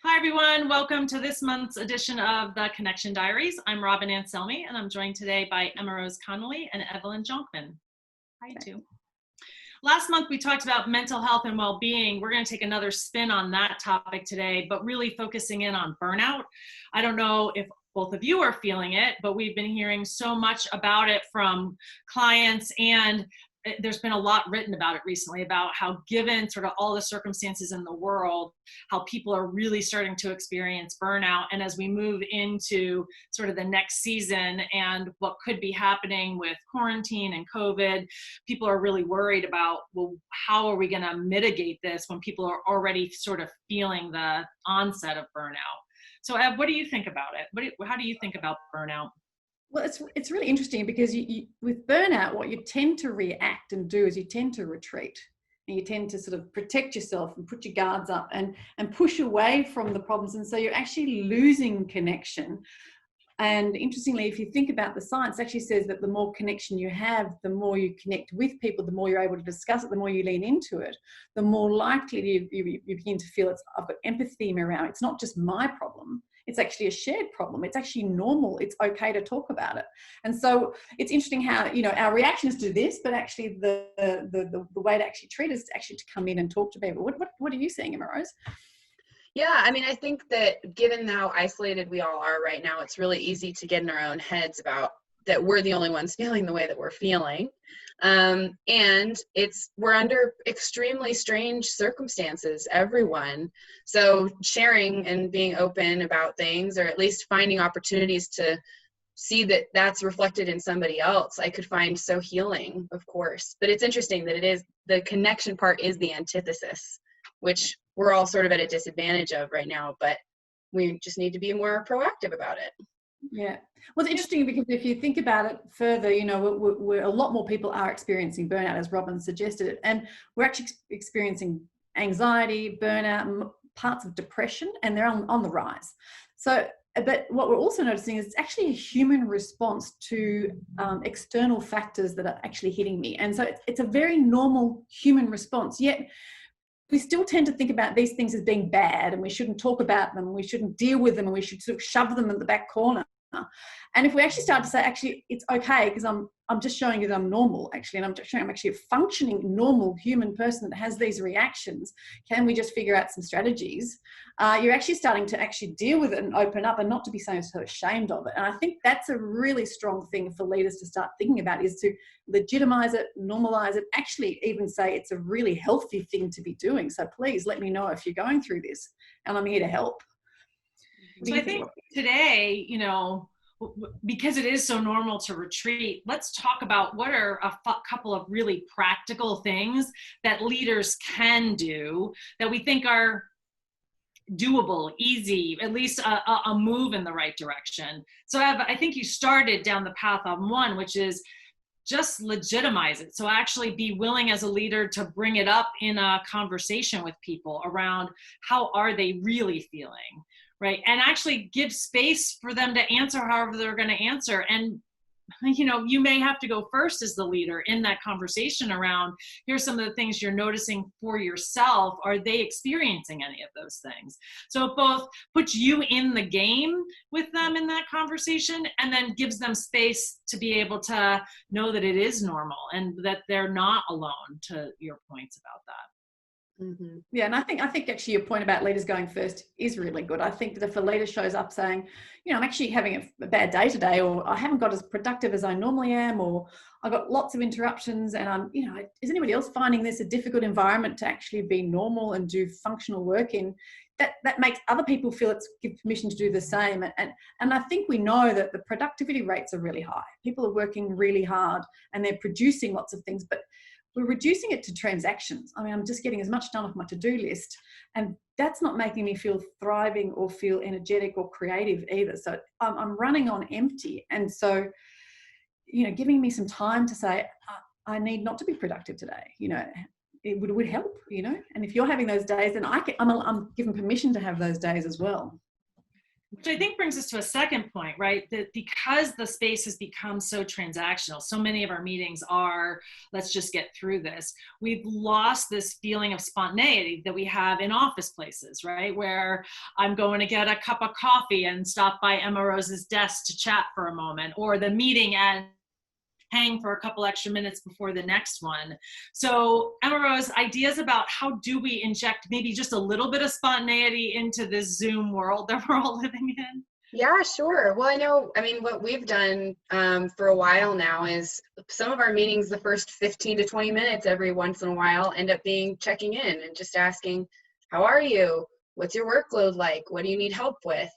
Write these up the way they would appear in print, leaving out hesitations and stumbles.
Hi, everyone. Welcome to this month's edition of the Connection Diaries. I'm Robin Anselmi, and I'm joined today by Emma Rose Connolly and Evelyn Jonkman. Hi, you two. Last month, we talked about mental health and well-being. We're going to take another spin on that topic today, but really focusing in on burnout. I don't know if both of you are feeling it, but we've been hearing so much about it from clients, and there's been a lot written about it recently about how, given sort of all the circumstances in the world, how people are really starting to experience burnout. And as we move into sort of the next season and what could be happening with quarantine and COVID, people are really worried about, well, how are we going to mitigate this when people are already sort of feeling the onset of burnout? So Ev, what do you think about it? How do you think about burnout? Well, it's really interesting because with burnout, what you tend to react and do is you tend to retreat, and you tend to sort of protect yourself and put your guards up and push away from the problems. And so you're actually losing connection. And interestingly, if you think about the science, it actually says that the more connection you have, the more you connect with people, the more you're able to discuss it, the more you lean into it, the more likely you begin to feel I've got empathy around. It's not just my problem. It's actually a shared problem. It's actually normal. It's okay to talk about it. And so it's interesting how, our reactions to this, but actually the way to actually treat it is actually to come in and talk to people. What are you seeing, Emma Rose? Yeah, I mean, I think that given how isolated we all are right now, it's really easy to get in our own heads about that we're the only ones feeling the way that we're feeling. And we're under extremely strange circumstances, everyone. So sharing and being open about things, or at least finding opportunities to see that that's reflected in somebody else, I could find so healing, of course. But it's interesting that the connection part is the antithesis, which we're all sort of at a disadvantage of right now, but we just need to be more proactive about it. Yeah. Well, it's interesting because if you think about it further, we're a lot more people are experiencing burnout, as Robin suggested, and we're actually experiencing anxiety, burnout, parts of depression, and they're on the rise. So, but what we're also noticing is it's actually a human response to external factors that are actually hitting me. And so it's a very normal human response, yet we still tend to think about these things as being bad, and we shouldn't talk about them, and we shouldn't deal with them, and we should sort of shove them in the back corner. And if we actually start to say, actually, it's okay because I'm just showing you that I'm normal, actually, and I'm just showing I'm actually a functioning, normal human person that has these reactions. Can we just figure out some strategies? You're actually starting to actually deal with it and open up, and not to be so ashamed of it. And I think that's a really strong thing for leaders to start thinking about, is to legitimize it, normalize it, actually even say it's a really healthy thing to be doing. So please let me know if you're going through this, and I'm here to help. So I think today, because it is so normal to retreat, let's talk about what are a couple of really practical things that leaders can do that we think are doable, easy, at least a move in the right direction. So I think you started down the path of one, which is just legitimize it. So actually be willing as a leader to bring it up in a conversation with people around how are they really feeling, right? And actually give space for them to answer however they're going to answer. And, you may have to go first as the leader in that conversation around, here's some of the things you're noticing for yourself. Are they experiencing any of those things? So it both puts you in the game with them in that conversation, and then gives them space to be able to know that it is normal and that they're not alone, to your points about that. Mm-hmm. Yeah, and I think actually your point about leaders going first is really good. I think that if a leader shows up saying, I'm actually having a bad day today, or I haven't got as productive as I normally am, or I've got lots of interruptions, and is anybody else finding this a difficult environment to actually be normal and do functional work in? That makes other people feel it's give permission to do the same. And I think we know that the productivity rates are really high. People are working really hard and they're producing lots of things, but we're reducing it to transactions. I mean, I'm just getting as much done off my to-do list, and that's not making me feel thriving or feel energetic or creative either. So I'm running on empty. And so, giving me some time to say, I need not to be productive today, it would help, and if you're having those days, then I'm given permission to have those days as well. Which I think brings us to a second point, right? That because the space has become so transactional, so many of our meetings are, let's just get through this. We've lost this feeling of spontaneity that we have in office places, right? Where I'm going to get a cup of coffee and stop by Emma Rose's desk to chat for a moment, or the meeting and hang for a couple extra minutes before the next one. So Emma Rose, ideas about how do we inject maybe just a little bit of spontaneity into this Zoom world that we're all living in? Yeah, sure. Well, I mean, what we've done for a while now is some of our meetings, the first 15 to 20 minutes every once in a while, end up being checking in and just asking, how are you? What's your workload like? What do you need help with?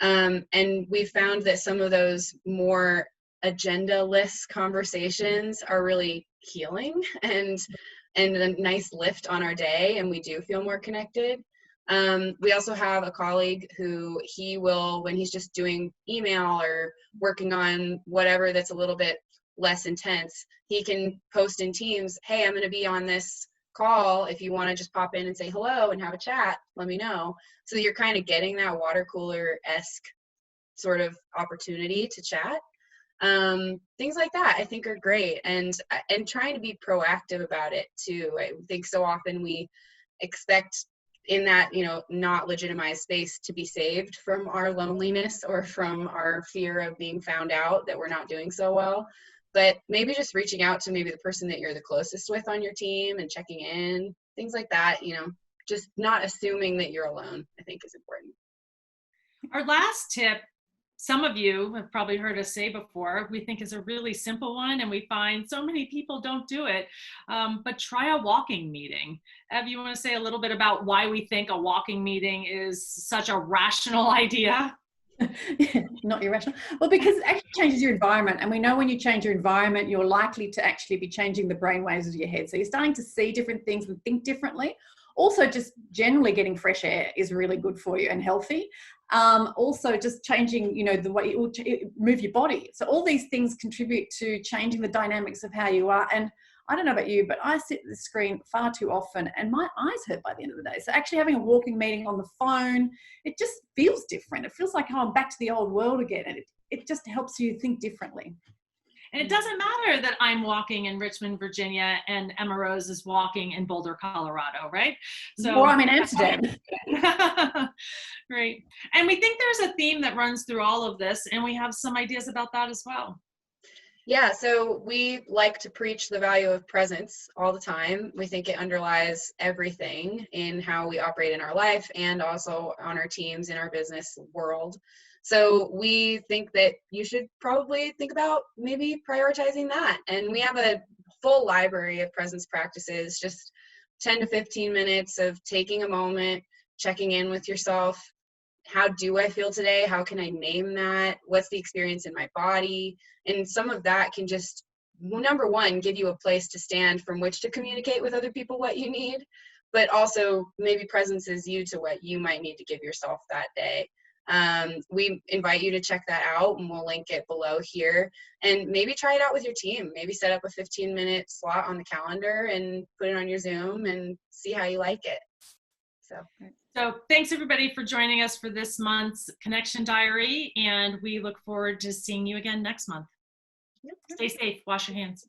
And we've found that some of those more agenda-less conversations are really healing and a nice lift on our day, and we do feel more connected. We also have a colleague who he will, when he's just doing email or working on whatever that's a little bit less intense, he can post in Teams, hey, I'm going to be on this call. If you want to just pop in and say hello and have a chat, let me know. So you're kind of getting that water cooler-esque sort of opportunity to chat. Things like that I think are great, and trying to be proactive about it too. I think so often we expect in that, you know, not legitimized space to be saved from our loneliness or from our fear of being found out that we're not doing so well. But maybe just reaching out to maybe the person that you're the closest with on your team and checking in, things like that, you know, just not assuming that you're alone, I think is important. Our last tip, some of you have probably heard us say before, we think is a really simple one, and we find so many people don't do it, but try a walking meeting. Ev, you want to say a little bit about why we think a walking meeting is such a rational idea? Not irrational. Well, because it actually changes your environment. And we know when you change your environment, you're likely to actually be changing the brain waves of your head. So you're starting to see different things and think differently. Also, just generally getting fresh air is really good for you and healthy. Also, just changing, you know, the way you move your body. So all these things contribute to changing the dynamics of how you are. And I don't know about you, but I sit at the screen far too often and my eyes hurt by the end of the day. So actually having a walking meeting on the phone, it just feels different. It feels like, oh, I'm back to the old world again. And it just helps you think differently. And it doesn't matter that I'm walking in Richmond, Virginia, and Emma Rose is walking in Boulder, Colorado, right? So, or I'm in Amsterdam. Right. And we think there's a theme that runs through all of this, and we have some ideas about that as well. Yeah, so we like to preach the value of presence all the time. We think it underlies everything in how we operate in our life and also on our teams in our business world. So we think that you should probably think about maybe prioritizing that. And we have a full library of presence practices, just 10 to 15 minutes of taking a moment, checking in with yourself. How do I feel today? How can I name that? What's the experience in my body? And some of that can just, number one, give you a place to stand from which to communicate with other people what you need, but also maybe presence is you to what you might need to give yourself that day. We invite you to check that out, and we'll link it below here, and maybe try it out with your team. Maybe set up a 15-minute slot on the calendar and put it on your Zoom and see how you like it. So thanks everybody for joining us for this month's Connection Diary, and we look forward to seeing you again next month. Stay safe, wash your hands.